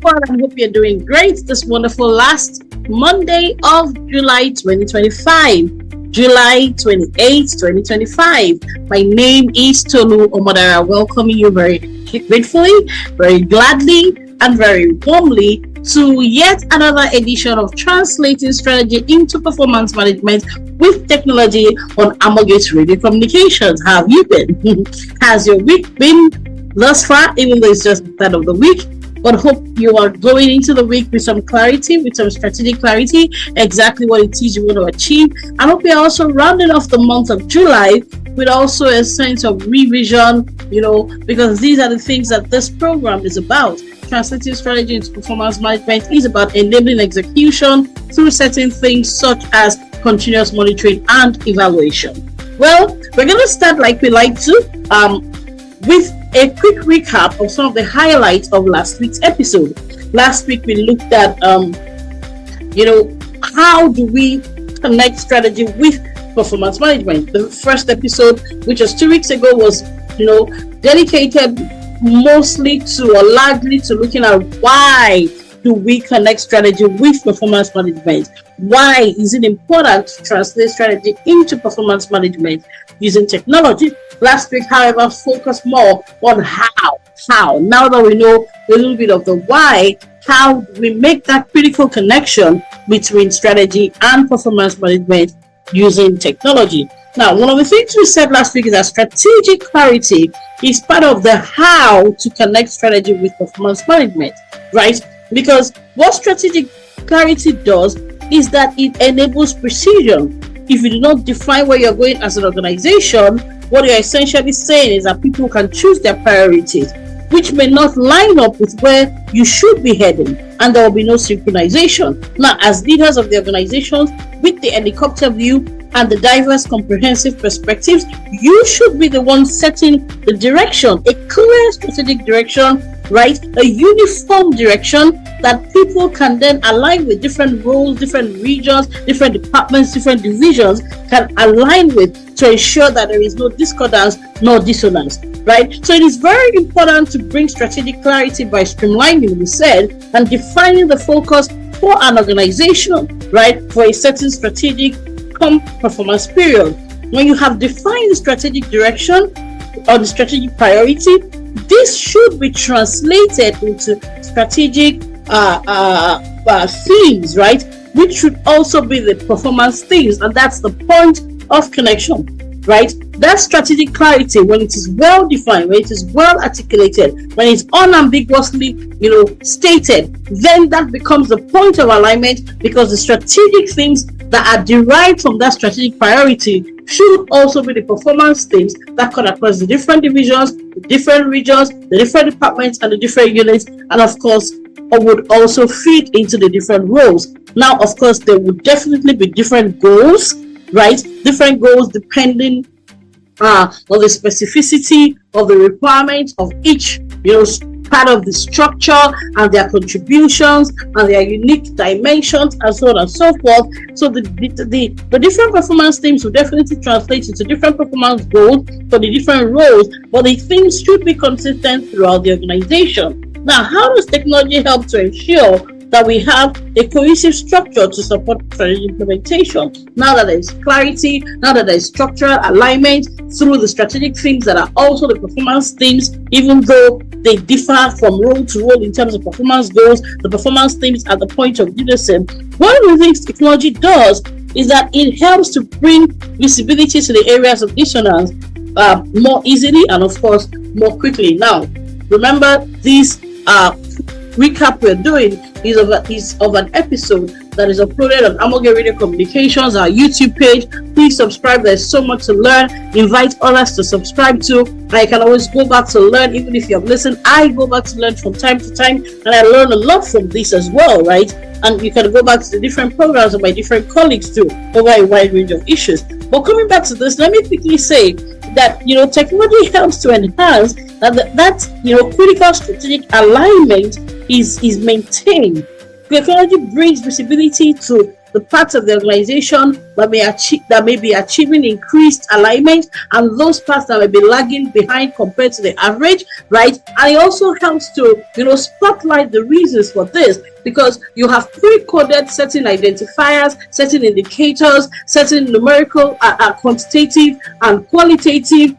Well, I hope you're doing great this wonderful last Monday of July 2025, July 28th, 2025. My name is Tolu Omodara, welcoming you very gratefully, very gladly, and very warmly to yet another edition of Translating Strategy into Performance Management with Technology on Amalgate Radio Communications. How have you been? Has your week been thus far, even though it's just the start of the week? But hope you are going into the week with some clarity, with some strategic clarity, exactly what it is you want to achieve. I hope you're also rounding off the month of July with also a sense of revision, because these are the things that this program is about. Translating strategy into performance management is about enabling execution through certain things such as continuous monitoring and evaluation. Well, we're going to start like we like to, with a quick recap of some of the highlights of last week's episode. Last week we looked at, how do we connect strategy with performance management. The first episode, which was 2 weeks ago, was, dedicated mostly to or largely to looking at why do we connect strategy with performance management? Why is it important to translate strategy into performance management using technology? Last week, however, focused more on how. Now that we know a little bit of the why, how we make that critical connection between strategy and performance management using technology. Now, one of the things we said last week is that strategic clarity is part of the how to connect strategy with performance management, right? Because what strategic clarity does is that it enables precision. If you do not define where you're going as an organization, what you're essentially saying is that people can choose their priorities, which may not line up with where you should be heading, and there will be no synchronization. Now, as leaders of the organizations, with the helicopter view and the diverse comprehensive perspectives, you should be the one setting the direction, a clear strategic direction, right? A uniform direction that people can then align with. Different roles, different regions, different departments, different divisions can align with to ensure that there is no discordance nor dissonance, right? So it is very important to bring strategic clarity by streamlining, we said, and defining the focus for an organization, right, for a certain strategic performance period. When you have defined the strategic direction or the strategic priority, this should be translated into strategic themes, right, which should also be the performance themes, and that's the point of connection, right? That strategic clarity, when it is well defined, when it is well articulated, when it's unambiguously, stated, then that becomes the point of alignment, because the strategic themes that are derived from that strategic priority should also be the performance themes that cut across the different divisions, the different regions, the different departments, and the different units, and of course, would also fit into the different roles. Now, of course, there would definitely be different goals, right? Different goals depending on the specificity of the requirements of each, part of the structure and their contributions and their unique dimensions and so on and so forth. So the different performance themes will definitely translate into different performance goals for the different roles, but the themes should be consistent throughout the organization. Now, how does technology help to ensure that we have a cohesive structure to support strategy implementation? Now that there is clarity, now that there is structural alignment through the strategic themes that are also the performance themes, even though they differ from role to role in terms of performance goals, the performance themes at the point of leadership. One of the things technology does is that it helps to bring visibility to the areas of dissonance more easily and, of course, more quickly. Now, remember, these recap we're doing is of an episode that is uploaded on Amalgate Radio Communications, our YouTube page. Please subscribe. There's so much to learn. Invite others to subscribe to. I can always go back to learn. Even if you have listened, I go back to learn from time to time, and I learn a lot from this as well, right? And you can go back to the different programs of my different colleagues too, over a wide range of issues. But coming back to this, let me quickly say that technology helps to enhance that critical strategic alignment is maintained. Technology brings visibility to the parts of the organization that may be achieving increased alignment, and those parts that may be lagging behind compared to the average, right? And it also helps to, spotlight the reasons for this, because you have pre-coded certain identifiers, certain indicators, certain numerical, quantitative and qualitative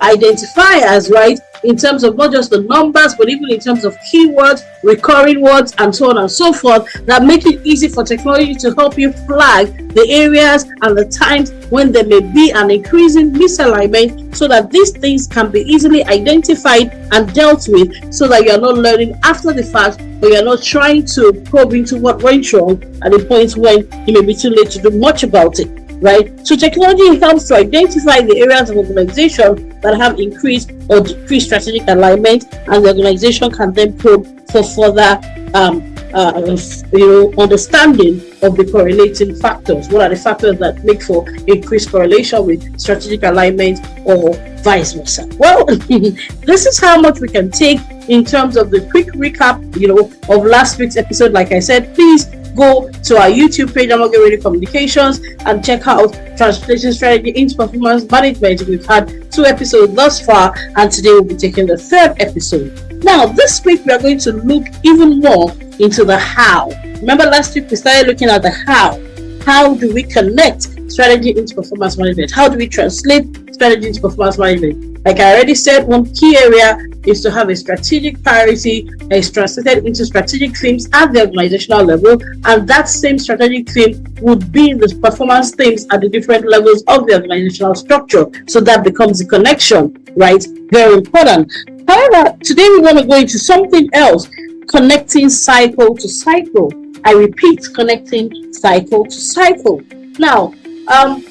identifiers, right? In terms of not just the numbers, but even in terms of keywords, recurring words, and so on and so forth, that make it easy for technology to help you flag the areas and the times when there may be an increasing misalignment, so that these things can be easily identified and dealt with, so that you're not learning after the fact, but you're not trying to probe into what went wrong at the point when it may be too late to do much about it. Right? So technology helps to identify the areas of organization that have increased or decreased strategic alignment, and the organization can then probe for further understanding of the correlating factors. What are the factors that make for increased correlation with strategic alignment, or vice versa? Well, this is how much we can take in terms of the quick recap, of last week's episode. Like I said, please go to our YouTube page, Amoge Radio Communications, and check out Translation Strategy into Performance Management. We've had 2 episodes thus far, and today we'll be taking the 3rd episode. Now, this week we are going to look even more into the how. Remember last week we started looking at the how. How do we connect strategy into performance management? How do we translate strategy into performance management? Like I already said, one key area is to have a strategic priority that is translated into strategic themes at the organizational level, and that same strategic theme would be in the performance themes at the different levels of the organizational structure. So that becomes a connection, right? Very important. However, today we want to go into something else, connecting cycle to cycle. I repeat, connecting cycle to cycle. Now,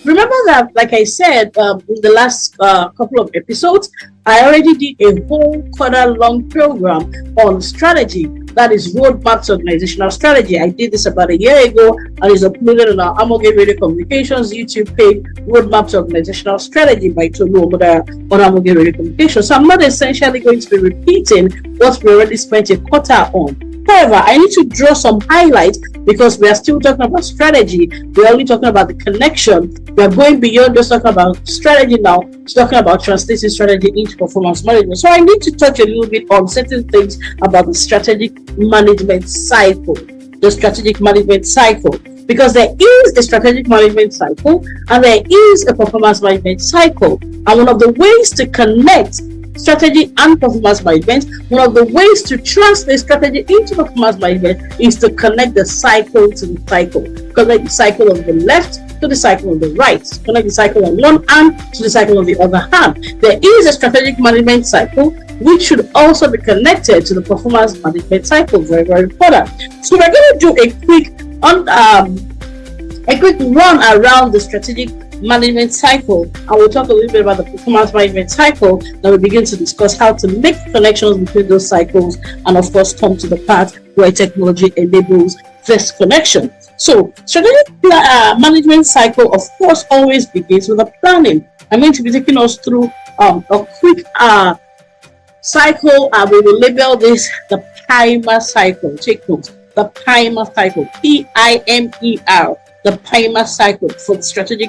remember that, like I said, in the last couple of episodes, I already did a whole quarter-long program on strategy. That is roadmap to organizational strategy. I did this about a year ago, and is uploaded on our Amoge Radio Communications YouTube page, Roadmap to Organizational Strategy by Tolu Omoda on Amoge Radio Communications. So I'm not essentially going to be repeating what we already spent a quarter on. However, I need to draw some highlights, because we are still talking about strategy. We're only talking about the connection. We are going beyond just talking about strategy now to talking about translating strategy into performance management. So I need to touch a little bit on certain things about the strategic management cycle. The strategic management cycle. Because there is a strategic management cycle and there is a performance management cycle. And one of the ways to connect strategy and performance management, one of the ways to translate strategy into performance management is to connect the cycle to the cycle. Connect the cycle of the left to the cycle of the right. Connect the cycle on one hand to the cycle of the other hand. There is a strategic management cycle which should also be connected to the performance management cycle. Very, very important. So we're going to do a quick run around the strategic management cycle, and we'll talk a little bit about the performance management cycle. Then we begin to discuss how to make connections between those cycles, and of course come to the part where technology enables this connection. So strategic management cycle, of course, always begins with a planning. I'm going to be taking us through a quick cycle, and we will label this the PIMER cycle. Take note, the PIMER cycle, PIMER. The PIMER cycle for the strategic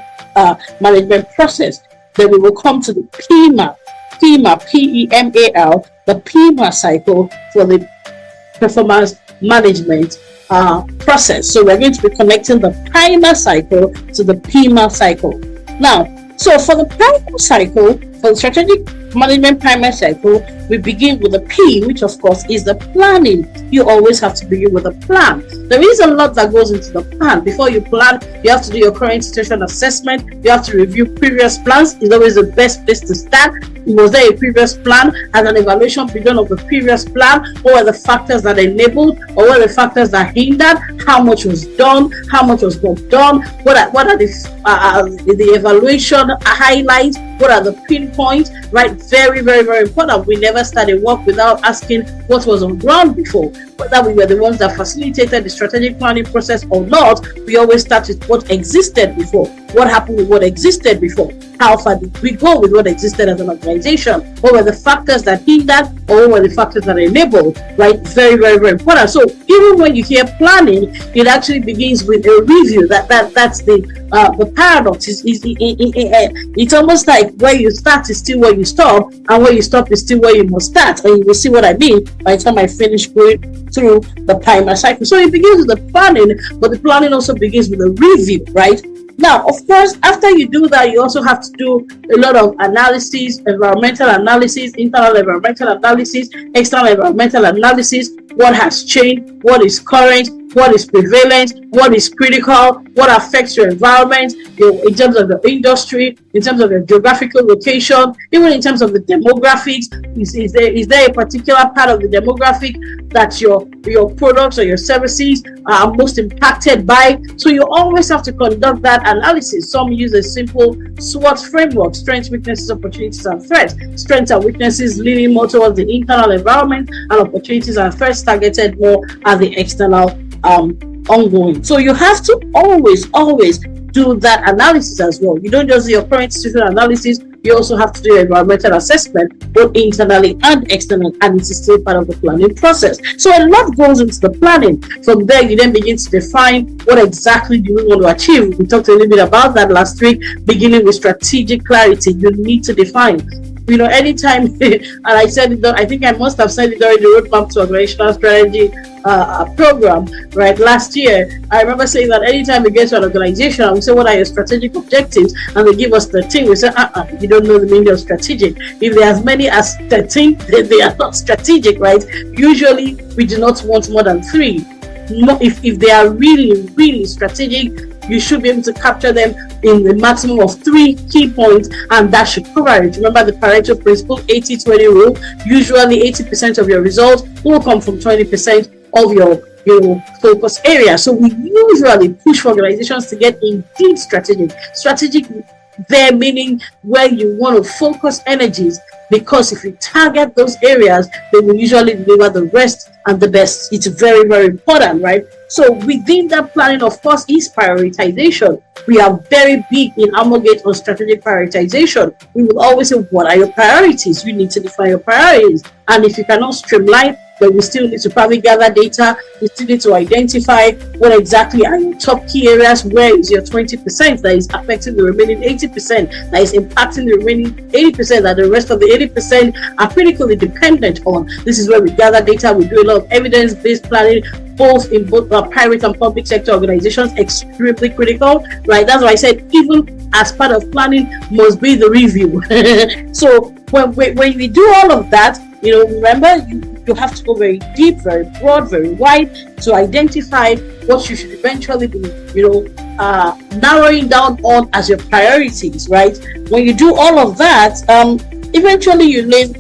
management process. Then we will come to the PEMAR, PEMAR, the PEMAR cycle for the performance management process. So we're going to be connecting the PIMER cycle to the PEMAR cycle. Now, so for the PIMER cycle, for the strategic management PIMER cycle, we begin with the P, which of course is the planning. You always have to begin with a plan. There is a lot that goes into the plan. Before you plan, you have to do your current situation assessment. You have to review previous plans. It's always the best place to start. Was there a previous plan? Has an evaluation been done of the previous plan? What were the factors that enabled, or what were the factors that hindered? How much was done? How much was not done? What are the evaluation highlights? What are the pinpoints? Right? Very, very, very important. We never started work without asking what was on ground before. Whether we were the ones that facilitated the strategic planning process or not, we always start with what existed before. what happened with what existed before. How far did we go with what existed as an organization? What were the factors that hindered, or what were the factors that enabled, right? Very, very, very important. So even when you hear planning, it actually begins with a review. That's the paradox. It's almost like where you start is still where you stop, and where you stop is still where you must start. And you will see what I mean by the time I finish going through the primer cycle. So it begins with the planning, but the planning also begins with a review, right? Now, of course, after you do that, you also have to do a lot of analysis, environmental analysis, internal environmental analysis, external environmental analysis. What has changed? What is current? What is prevalent? What is critical? What affects your environment, in terms of the industry, in terms of your geographical location, even in terms of the demographics? Is there a particular part of the demographic that your products or your services are most impacted by? So you always have to conduct that analysis. Some use a simple SWOT framework: strengths, weaknesses, opportunities, and threats. Strengths and weaknesses leaning more towards the internal environment, and opportunities and threats targeted more at the external ongoing. So you have to always do that analysis as well. You don't just do your current situational analysis, you also have to do your environmental assessment, both internally and externally, and it is still part of the planning process. So a lot goes into the planning. From there, you then begin to define what exactly do you want to achieve. We talked a little bit about that last week, beginning with strategic clarity. You need to define. Anytime, and I said it, I think I must have said it during the roadmap to organizational strategy program, right, last year. I remember saying that anytime we get to an organization and we say, what are your strategic objectives? And they give us 13, we say, you don't know the meaning of strategic. If there are as many as 13, they are not strategic, right? Usually, we do not want more than 3. If they are really, really strategic, you should be able to capture them in the maximum of 3 key points, and that should cover it. Remember the Pareto principle, 80-20 rule. Usually 80% of your results will come from 20% of your focus area. So we usually push for organizations to get indeed strategic there meaning where you want to focus energies, because if you target those areas, they will usually deliver the rest and the best. It's very, very important, right? So within that planning, of course, is prioritization. We are very big in Amogate on strategic prioritization. We will always say, what are your priorities? You need to define your priorities. And if you cannot streamline, then we still need to probably gather data. We still need to identify what exactly are your top key areas. Where is your 20% that is affecting the remaining 80%, that is impacting the remaining 80%, that the rest of the 80% are critically dependent on. This is where we gather data. We do a lot of evidence-based planning, both in both private and public sector organizations. Extremely critical, right? That's why I said even as part of planning must be the review. So when we do all of that, remember, you have to go very deep, very broad, very wide to identify what you should eventually be, narrowing down on as your priorities, right? When you do all of that, eventually you lay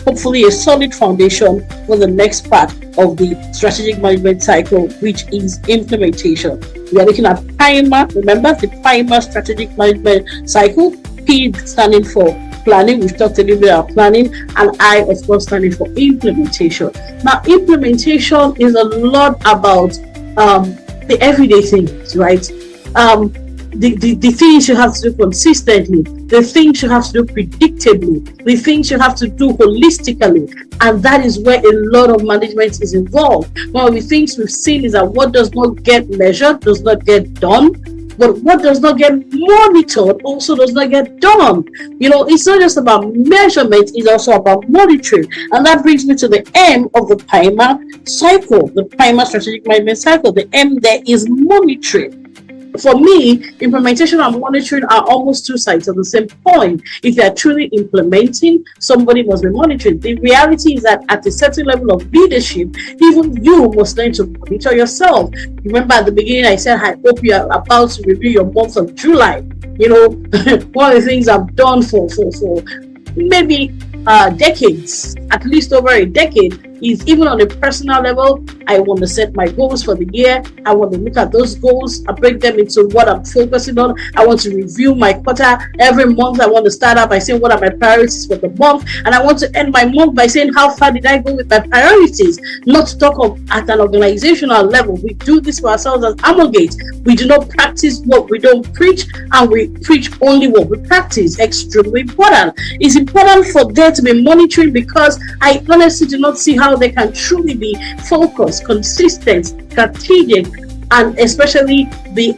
hopefully a solid foundation for the next part of the strategic management cycle, which is implementation. We are looking at PIMA. Remember the PIMA strategic management cycle, P standing for planning. We've talked a little bit about planning, and I, of course, standing for implementation. Now, implementation is a lot about the everyday things, right? The things you have to do consistently, the things you have to do predictably, the things you have to do holistically, and that is where a lot of management is involved. One of the things we've seen is that what does not get measured does not get done, but what does not get monitored also does not get done. It's not just about measurement, it's also about monitoring. And that brings me to the M of the PIMA cycle, the PIMA strategic management cycle. The M there is monitoring. For me, implementation and monitoring are almost two sides of the same coin. If you are truly implementing, somebody must be monitoring. The reality is that at a certain level of leadership, even you must learn to monitor yourself. Remember at the beginning, I said, I hope you are about to review your month of July. One of the things I've done for maybe decades, at least over a decade, is even on a personal level. I want to set my goals for the year. I want to look at those goals and break them into what I'm focusing on. I want to review my quarter every month. I want to start out by saying what are my priorities for the month, and I want to end my month by saying how far did I go with my priorities. Not to talk of at an organizational level. We do this for ourselves as Amogate. We do not practice what we don't preach, and we preach only what we practice. Extremely important. It's important for there to be monitoring, because I honestly do not see how they can truly be focused, consistent, strategic, and especially the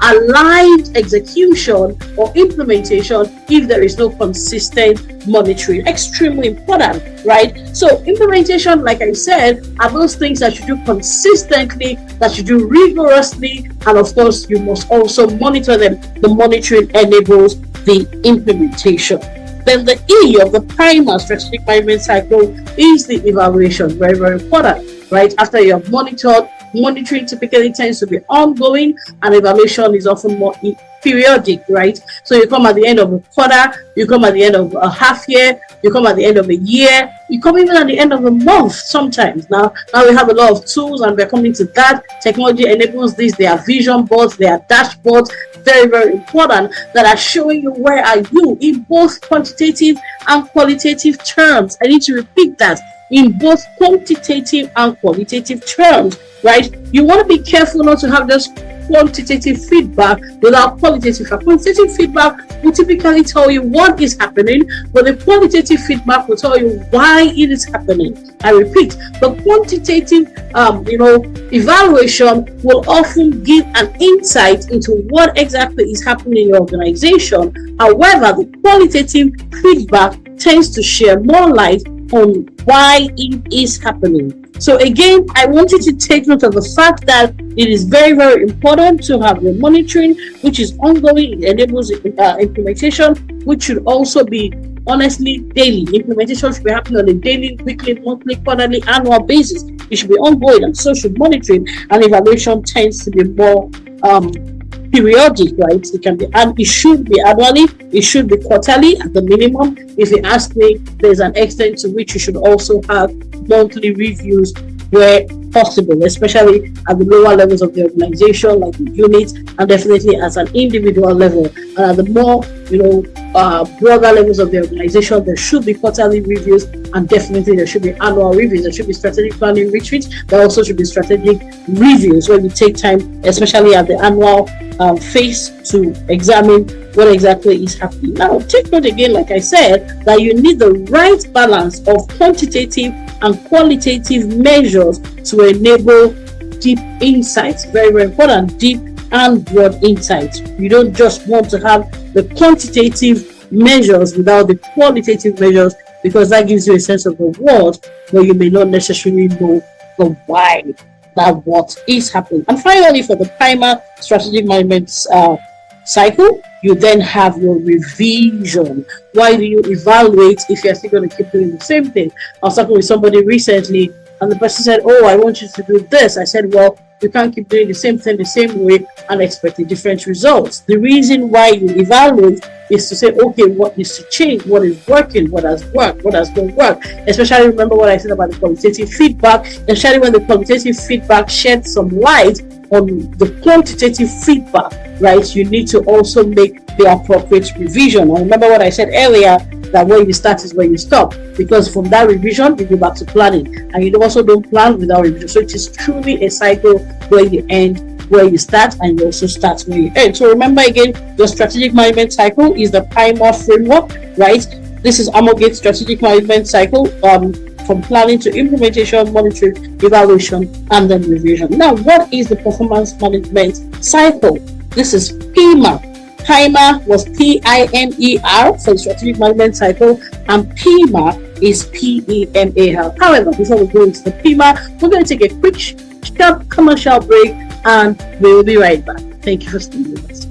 aligned execution or implementation if there is no consistent monitoring. Extremely important, right? So implementation, like I said, are those things that you do consistently, that you do rigorously, and of course you must also monitor them. The monitoring enables the implementation. Then the E of the primer strategic management cycle is the evaluation. Very, very important, right? After you have monitored, monitoring typically tends to be ongoing, and evaluation is often more periodic, right? So you come at the end of a quarter, you come at the end of a half year, you come at the end of a year, you come even at the end of a month sometimes. Now we have a lot of tools, and we're coming to that. Technology enables this. There are vision boards, there are dashboards, very, very important, that are showing you where are you in both quantitative and qualitative terms. I need to repeat that. In both quantitative and qualitative terms, right? You want to be careful not to have just quantitative feedback without qualitative feedback. Quantitative feedback will typically tell you what is happening, but the qualitative feedback will tell you why it is happening. I repeat, the quantitative evaluation will often give an insight into what exactly is happening in your organization. However, the qualitative feedback tends to share more light on why it is happening. So again, I want you to take note of the fact that it is very, very important to have your monitoring, which is ongoing. It enables implementation, which should also be honestly daily. Implementation should be happening on a daily, weekly, monthly, quarterly, annual basis. It should be ongoing, and so should monitoring. And evaluation tends to be more periodic, right? It can be, and it should be annually, it should be quarterly at the minimum. If you ask me, there's an extent to which you should also have monthly reviews where possible, especially at the lower levels of the organization, like the unit, and definitely as an individual level. And at the more, broader levels of the organization, there should be quarterly reviews, and definitely there should be annual reviews. There should be strategic planning retreats. There also should be strategic reviews where you take time, especially at the annual phase, to examine what exactly is happening. Now, take note again, like I said, that you need the right balance of quantitative and qualitative measures to enable deep insights. Very, very important, deep and broad insights. You don't just want to have the quantitative measures without the qualitative measures, because that gives you a sense of the what, but you may not necessarily know the why, that what is happening. And finally, for the primer strategic management cycle, you then have your revision. Why do you evaluate if you're still going to keep doing the same thing? I was talking with somebody recently, and the person said, "Oh, I want you to do this." I said, "Well, you can't keep doing the same thing the same way and expect different results." The reason why you evaluate is to say, okay, what needs to change, what is working, what has worked, what has not worked. Especially remember what I said about the qualitative feedback, especially when the qualitative feedback sheds some light on the quantitative feedback, right? You need to also make the appropriate revision. And remember what I said earlier, that where you start is where you stop, because from that revision you go back to planning, and you also don't plan without revision. So it is truly a cycle where you end where you start, and you also start where you end. So remember again, your strategic management cycle is the primer framework, right? This is Amogate strategic management cycle, from planning to implementation, monitoring, evaluation, and then revision. Now, what is the performance management cycle? This is PIMA. PIMA was PIMER for the strategic management cycle, and PIMA is PEMAR. However, before we go into the PIMA, we're going to take a quick short commercial break, and we will be right back. Thank you for staying with us.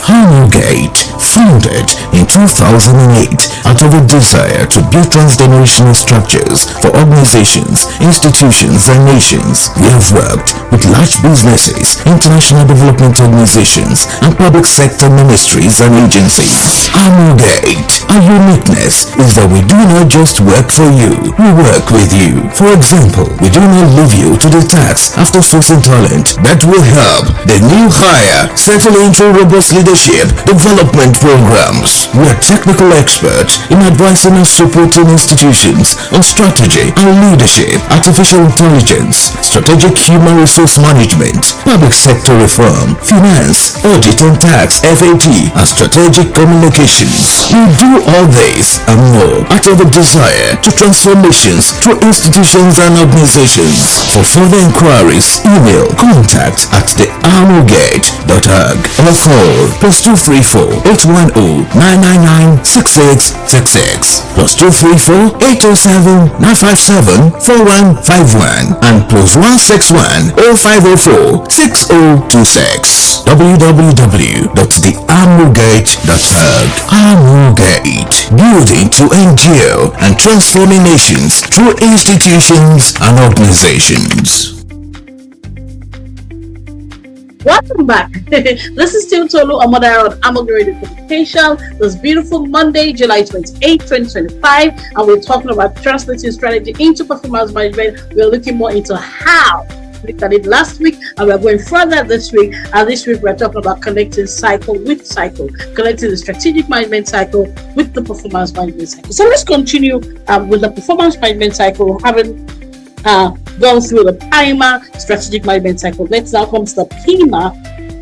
Harrogate, founded in 2008 Out of a desire to build transgenerational structures for organizations, institutions, and nations, we have worked with large businesses, international development organizations, and public sector ministries and agencies. Amugate, our uniqueness is that we do not just work for you, we work with you. For example, we do not leave you to the tax after sourcing talent that will help the new hire settle into robust leadership development programs. We are technical experts in advising and supporting institutions on strategy and leadership, artificial intelligence, strategic human resource management, public sector reform, finance, audit and tax, FAT, and strategic communications. We do all this and more out of a desire to transform nations through institutions and organizations. For further inquiries, email contact@theamugate.org or call +234 810 999 6666 +234 807 957 4151 and +161 0504 6026 www.theamugate.org. Amugate, building to endure and transforming nations through institutions and organizations. Welcome back. This is still Tolu, a mother of Amugate Communication. This beautiful Monday, July 28, 2025, and we're talking about translating strategy into performance management. We're looking more into how. We looked at it last week, and we're going further this week. And this week, we're talking about connecting cycle with cycle, connecting the strategic management cycle with the performance management cycle. So let's continue with the performance management cycle, having gone through the primer strategic management cycle. Let's now come to the PMA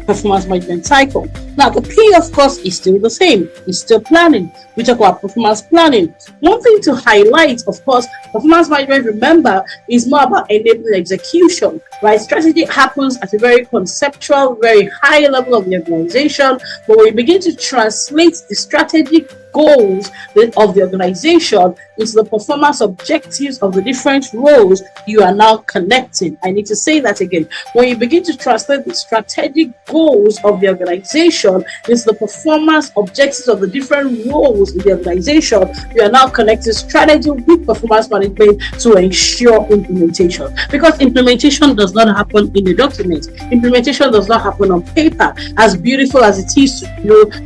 performance management cycle. Now, the P, of course, is still the same. It's still planning. We talk about performance planning. One thing to highlight, of course, performance management, remember, is more about enabling execution, right? Strategy happens at a very conceptual, very high level of the organization, but when you begin to translate the strategic goals of the organization into the performance objectives of the different roles, you are now connecting. I need to say that again. When you begin to translate the strategic goals of the organization into the performance objectives of the different roles in the organization, you are now connecting strategy with performance management to ensure implementation. Because implementation does not happen in a document. Implementation does not happen on paper. As beautiful as it is to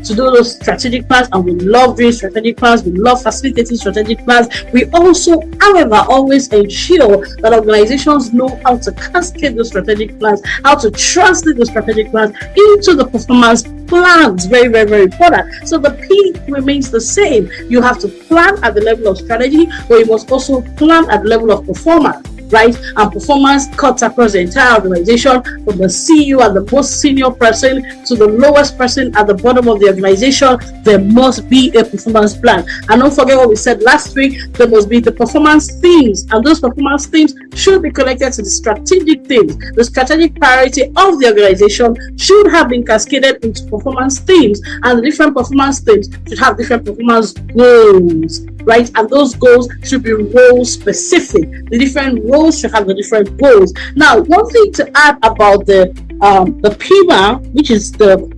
do those strategic plans, and we love doing strategic plans, we love facilitating strategic plans, we also, however, always ensure that organizations know how to cascade the strategic plans, how to translate the strategic plans into the performance plans. Very, very, very important. So the P remains the same. You have to plan at the level of strategy, but you must also plan at the level of performance, right? And performance cuts across the entire organization, from the CEO and the most senior person to the lowest person at the bottom of the organization. There must be a performance plan. And don't forget what we said last week, there must be the performance themes, and those performance themes should be connected to the strategic themes. The strategic priority of the organization should have been cascaded into performance themes, and the different performance themes should have different performance goals, right? And those goals should be role specific. The different roles should have the different goals. Now, one thing to add about the PMA, which is the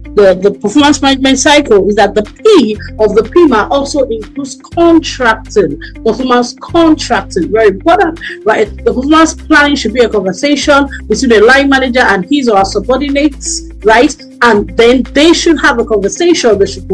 performance management cycle, is that the P of the PMA also includes contracting, performance contracting. Very important, right? The performance planning should be a conversation between the line manager and his or her subordinates, right? And then they should have a conversation. They should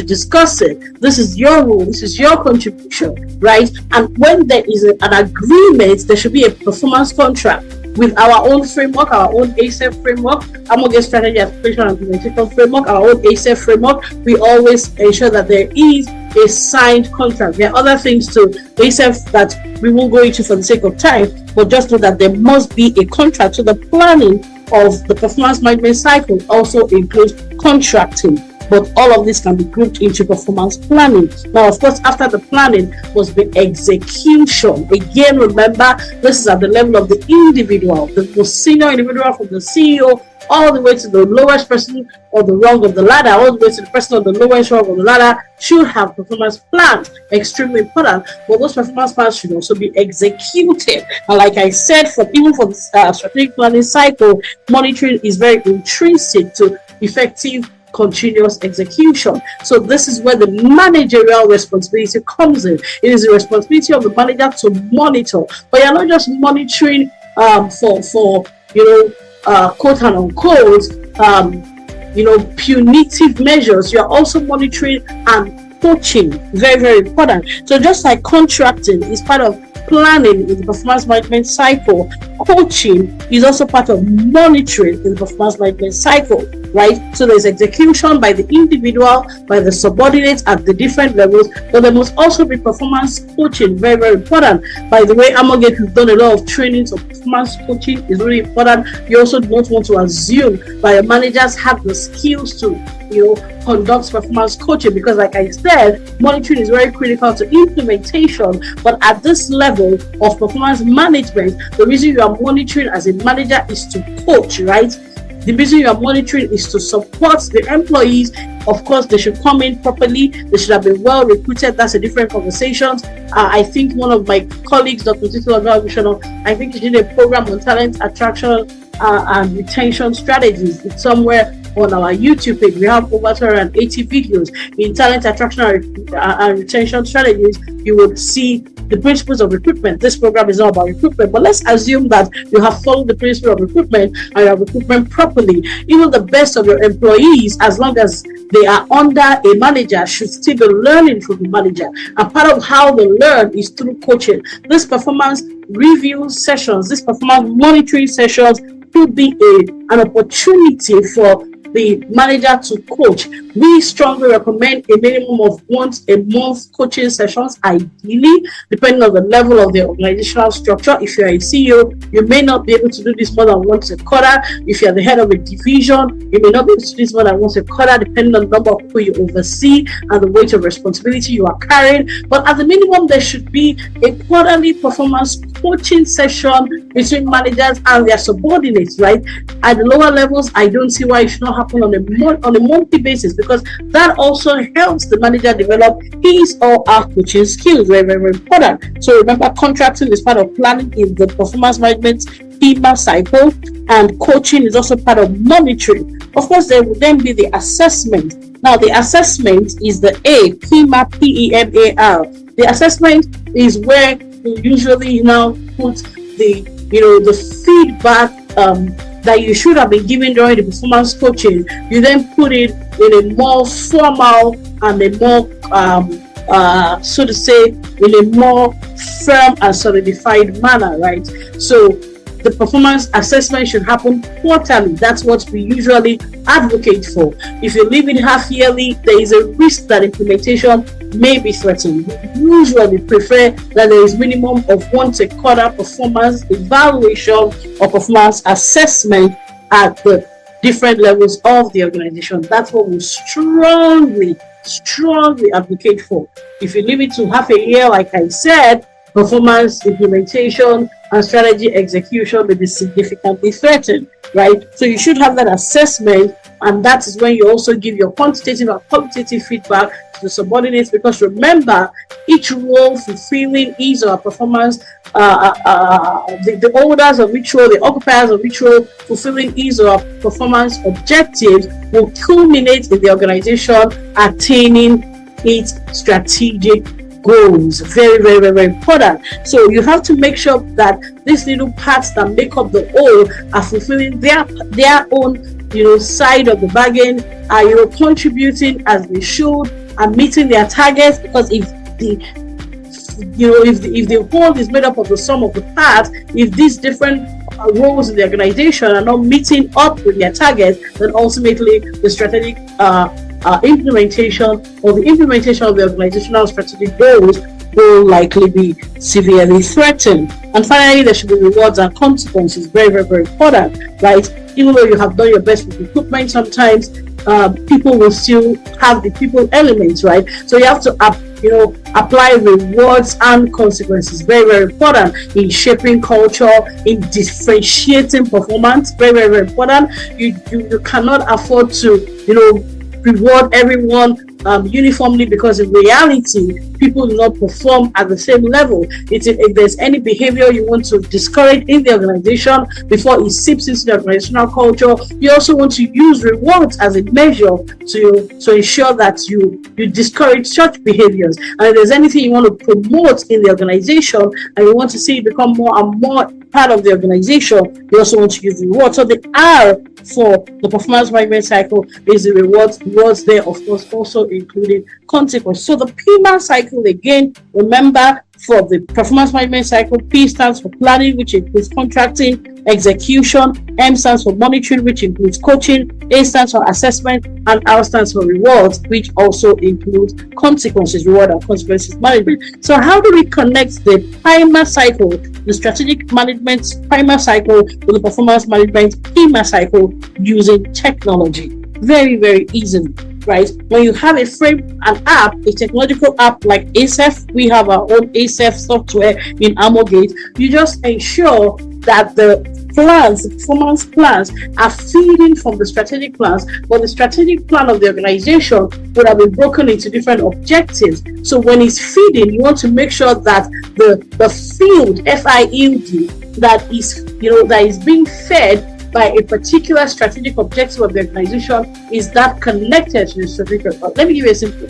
discuss it. This is your role. This is your contribution, right? And when there is an agreement, there should be a performance contract with our own framework, our own ASEF framework, Amugate Strategy Application and Implementation Framework, our own ASEF framework. We always ensure that there is a signed contract. There are other things to ASEF that we won't go into for the sake of time, but just know that there must be a contract. So the planning of the performance management cycle also includes contracting, but all of this can be grouped into performance planning. Now, of course, after the planning must be execution. Again, remember, this is at the level of the individual, the most senior individual, from the CEO all the way to the lowest person on the rung of the ladder, all the way to the person on the lowest rung of the ladder, should have performance plans. Extremely important. But those performance plans should also be executed. And like I said, even for the strategic planning cycle, monitoring is very intrinsic to effective continuous execution. So this is where the managerial responsibility comes in. It is the responsibility of the manager to monitor, but you're not just monitoring for quote and unquote punitive measures. You're also monitoring and coaching. Very, very important. So just like contracting is part of planning in the performance management cycle, coaching is also part of monitoring in the performance management cycle, right? So there's execution by the individual, by the subordinates at the different levels, but there must also be performance coaching. Very, very important. By the way, Amogate, we've done a lot of training, so performance coaching is really important. You also don't want to assume that your managers have the skills to conduct performance coaching, because like I said, monitoring is very critical to implementation. But at this level of performance management, the reason you are monitoring as a manager is to coach, right? The reason you are monitoring is to support the employees. Of course, they should come in properly. They should have been well recruited. That's a different conversation. I think one of my colleagues, Dr. Tito, I think she did a program on talent attraction and retention strategies. It's somewhere on our YouTube page. We have over 280 videos in talent attraction and retention strategies. You would see the principles of recruitment. This program is not about recruitment, but let's assume that you have followed the principle of recruitment and you have recruitment properly. Even the best of your employees, as long as they are under a manager, should still be learning from the manager. And part of how they learn is through coaching. This performance review sessions, this performance monitoring sessions could be an opportunity for the manager to coach. We strongly recommend a minimum of once a month coaching sessions, ideally, depending on the level of the organizational structure. If you're a CEO, you may not be able to do this more than once a quarter. If you're the head of a division, you may not be able to do this more than once a quarter, depending on the number of people you oversee and the weight of responsibility you are carrying. But at the minimum, there should be a quarterly performance coaching session between managers and their subordinates, right? At the lower levels, I don't see why it should not happen on a monthly basis, because that also helps the manager develop his or her coaching skills. Very, very important. So remember, contracting is part of planning in the performance management PEMA cycle, and coaching is also part of monitoring. Of course, there will then be the assessment. Now, the assessment is the A, PEMA, PEMAR. The assessment is where you usually now put the feedback that you should have been given during the performance coaching. You then put it in a more formal and a more so to say, in a more firm and solidified manner, right? So the performance assessment should happen quarterly. That's what we usually advocate for. If you leave it half yearly, there is a risk that implementation may be threatened. We usually prefer that there is minimum of once a quarter performance evaluation or performance assessment at the different levels of the organization. That's what we strongly advocate for. If you leave it to half a year, like I said, performance implementation and strategy execution may be significantly threatened, right? So you should have that assessment, and that is when you also give your quantitative and qualitative feedback to the subordinates, because remember, each role fulfilling his or her performance, the holders of each role, the occupiers of each role fulfilling his or her performance objectives will culminate in the organization attaining its strategic goals. Very, very, very, very important. So you have to make sure that these little parts that make up the whole are fulfilling their own side of the bargain, are contributing as they should, and meeting their targets. Because if the whole is made up of the sum of the parts, if these different roles in the organization are not meeting up with their targets, then ultimately the strategic implementation of the organizational strategic goals will likely be severely threatened. And finally, there should be rewards and consequences. Very, very, very important, right? Even though you have done your best with recruitment, sometimes people will still have the people elements, right? So you have to apply rewards and consequences. Very, very important in shaping culture, in differentiating performance. Very, very, very important. You cannot afford to reward everyone uniformly, because in reality, people do not perform at the same level. If there's any behavior you want to discourage in the organization before it seeps into the organizational culture, you also want to use rewards as a measure to ensure that you discourage such behaviors. And if there's anything you want to promote in the organization and you want to see it become more and more part of the organization, you also want to use rewards. So the R for the performance management cycle is the rewards. Rewards there, of course, also including consequence. So the PMA cycle, again, remember, for the performance management cycle, P stands for planning, which includes contracting, execution. M stands for monitoring, which includes coaching. A stands for assessment, and R stands for rewards, which also includes consequences, reward and consequences management. So how do we connect the PMA cycle, the strategic management PMA cycle, with the performance management PMA cycle using technology? Very, very easily. Right? When you have an app, a technological app like ASEF, we have our own ASEF software in Amogate. You just ensure that the performance plans are feeding from the strategic plans, but the strategic plan of the organization would have been broken into different objectives. So when it's feeding, you want to make sure that the field, FIELD, that is being fed by a particular strategic objective of the organization, is that connected to the strategic. Let me give you a simple.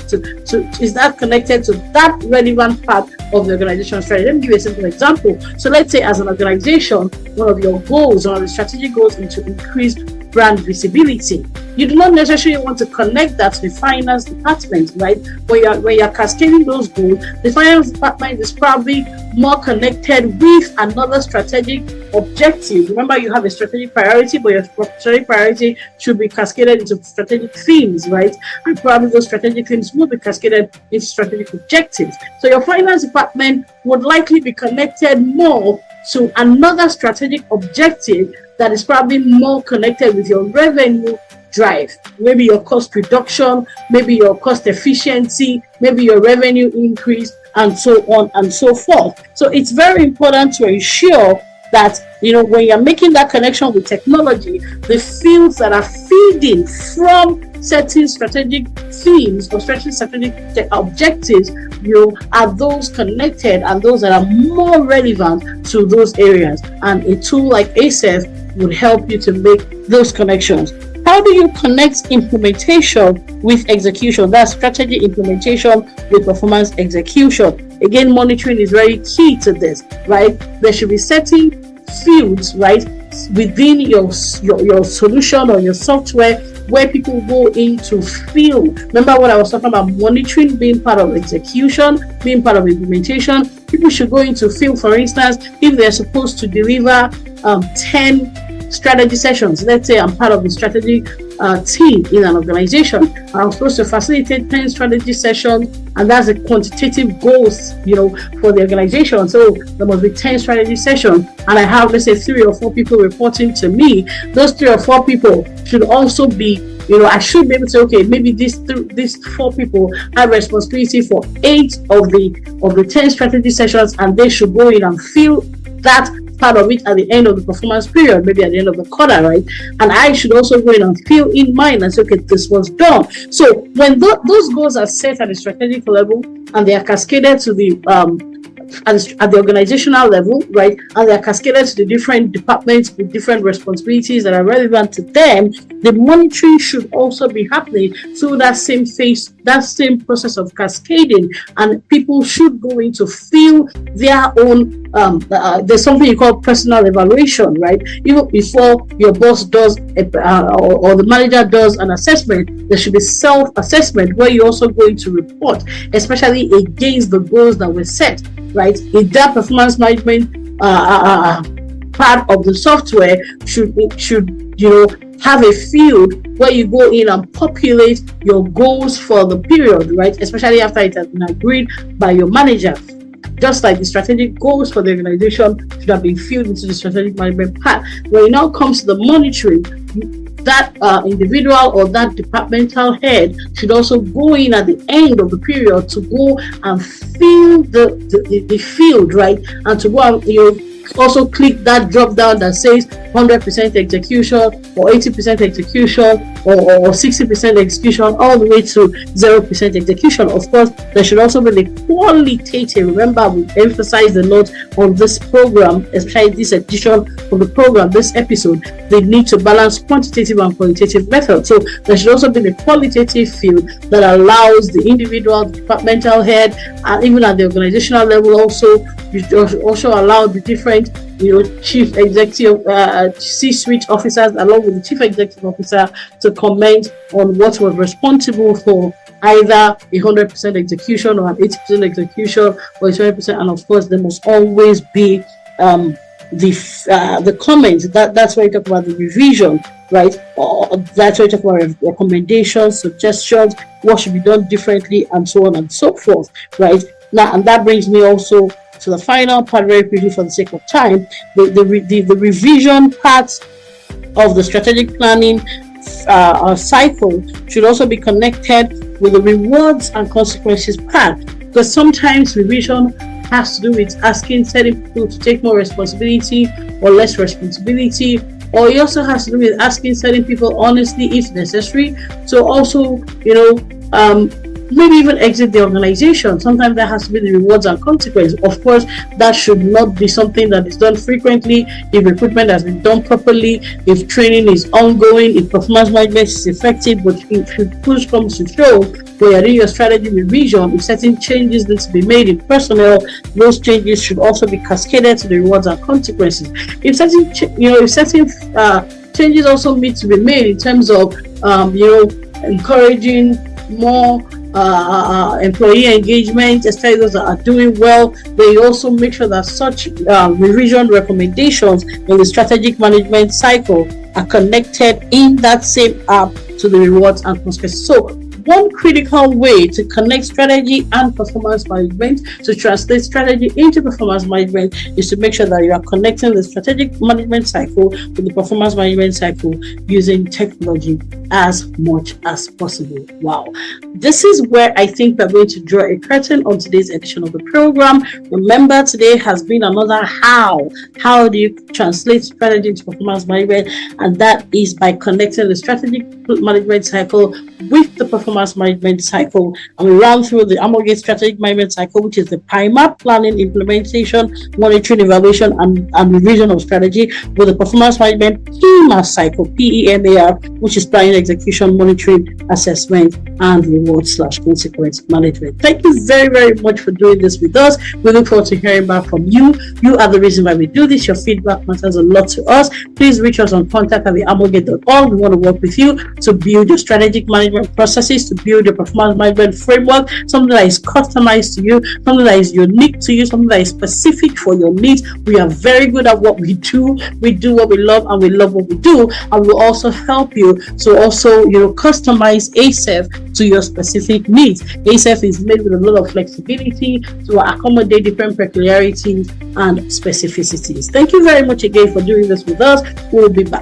Is that connected to that relevant part of the organizational strategy? Let me give you a simple example. So let's say, as an organization, one of your goals, one of the strategic goals, is to increase brand visibility. You do not necessarily want to connect that to the finance department, right? When you're cascading those goals, the finance department is probably more connected with another strategic objective. Remember, you have a strategic priority, but your strategic priority should be cascaded into strategic themes, right? And probably those strategic themes will be cascaded into strategic objectives. So your finance department would likely be connected more to another strategic objective that is probably more connected with your revenue drive. Maybe your cost reduction, maybe your cost efficiency, maybe your revenue increase, and so on and so forth. So it's very important to ensure that, when you're making that connection with technology, the fields that are feeding from certain strategic themes or strategic objectives, are those connected and those that are more relevant to those areas. And a tool like ASEF would help you to make those connections. How do you connect implementation with execution? That's strategy implementation with performance execution. Again, monitoring is very key to this, right? There should be certain fields, right, within your solution or your software where people go in to feel. Remember what I was talking about, monitoring being part of execution, being part of implementation. People should go into feel, for instance, if they're supposed to deliver 10 strategy sessions. Let's say I'm part of the strategy team in an organization. I'm supposed to facilitate 10 strategy sessions, and that's a quantitative goals, for the organization. So there must be 10 strategy sessions, and I have, let's say, 3 or 4 people reporting to me. Those 3 or 4 people should also be, I should be able to say, okay, maybe these 4 people have responsibility for 8 of the 10 strategy sessions, and they should go in and fill that part of it at the end of the performance period, maybe at the end of the quarter, right? And I should also go in and fill in mine and say, okay, this was done. So when those goals are set at the strategic level and they are cascaded to the at the organizational level, right, and they are cascaded to the different departments with different responsibilities that are relevant to them, the monitoring should also be happening through that same phase, that same process of cascading, and people should go in to feel their own. There's something you call personal evaluation, right? Even before your boss does or the manager does an assessment, there should be self-assessment where you also going to report, especially against the goals that were set. Right, in that performance management part of the software should have a field where you go in and populate your goals for the period, right? Especially after it has been agreed by your manager. Just like the strategic goals for the organization should have been filled into the strategic management part. When it now comes to the monitoring, that individual or that departmental head should also go in at the end of the period to go and fill the field, right? And to go and also click that drop down that says 100% execution or 80% execution or 60% execution all the way to 0% execution. Of course, there should also be the qualitative. Remember, we emphasize a lot on this program, especially this edition of the program, this episode. They need to balance quantitative and qualitative methods. So there should also be the qualitative field that allows the individual, the departmental head, and even at the organizational level also, you also allow the different chief executive, C-suite officers, along with the chief executive officer, to comment on what was responsible for either 100% execution or an 80% execution or 20%. And of course, there must always be the comments. That's why you talk about the revision, right? Or that's why you talk about recommendations, suggestions, what should be done differently, and so on and so forth, right? Now, and that brings me also to the final part, very quickly for the sake of time. The revision part of the strategic planning cycle should also be connected with the rewards and consequences part, because sometimes revision has to do with asking certain people to take more responsibility or less responsibility, or it also has to do with asking certain people honestly if necessary. So also, maybe even exit the organization. Sometimes that has to be the rewards and consequences. Of course, that should not be something that is done frequently. If recruitment has been done properly, if training is ongoing, if performance management is effective, but if push comes to shove, when you're doing your strategy revision, if certain changes need to be made in personnel, those changes should also be cascaded to the rewards and consequences. If certain changes also need to be made in terms of encouraging more employee engagement, especially those that are doing well, they also make sure that such revision recommendations in the strategic management cycle are connected in that same app to the rewards and consequences. So one critical way to connect strategy and performance management, to translate strategy into performance management, is to make sure that you are connecting the strategic management cycle with the performance management cycle using technology as much as possible. Wow. This is where I think we're going to draw a curtain on today's edition of the program. Remember, today has been another how. How do you translate strategy into performance management? And that is by connecting the strategic management cycle with the performance management cycle. And we ran through the Amogate strategic management cycle, which is the primer planning, implementation, monitoring, evaluation, and revision of strategy, with the performance management PEMAR cycle, PEMAR, which is planning, execution, monitoring, assessment, and reward/consequence management. Thank you very, very much for doing this with us. We look forward to hearing back from you. You are the reason why we do this. Your feedback matters a lot to us. Please reach us on contact@amogate.org. We want to work with you to build your strategic management processes, to build your performance management framework, something that is customized to you, something that is unique to you, something that is specific for your needs. We are very good at what we do. We do what we love, and we love what we do, and we'll also help you to also customize ASEF to your specific needs. ASEF is made with a lot of flexibility to accommodate different peculiarities and specificities. Thank you very much again for doing this with us.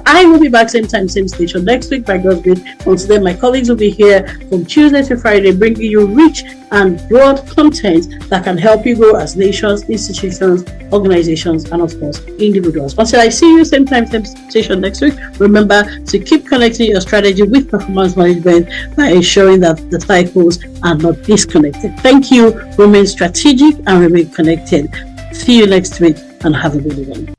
I will be back same time, same station next week by God's grace. Until then, my colleagues will be here from Tuesday to Friday, bringing you rich and broad content that can help you grow as nations, institutions, organizations, and of course, individuals. Until I see you same time, same station next week, remember to keep connecting your strategy with performance management by ensuring that the cycles are not disconnected. Thank you. Remain strategic and remain connected. See you next week, and have a good one.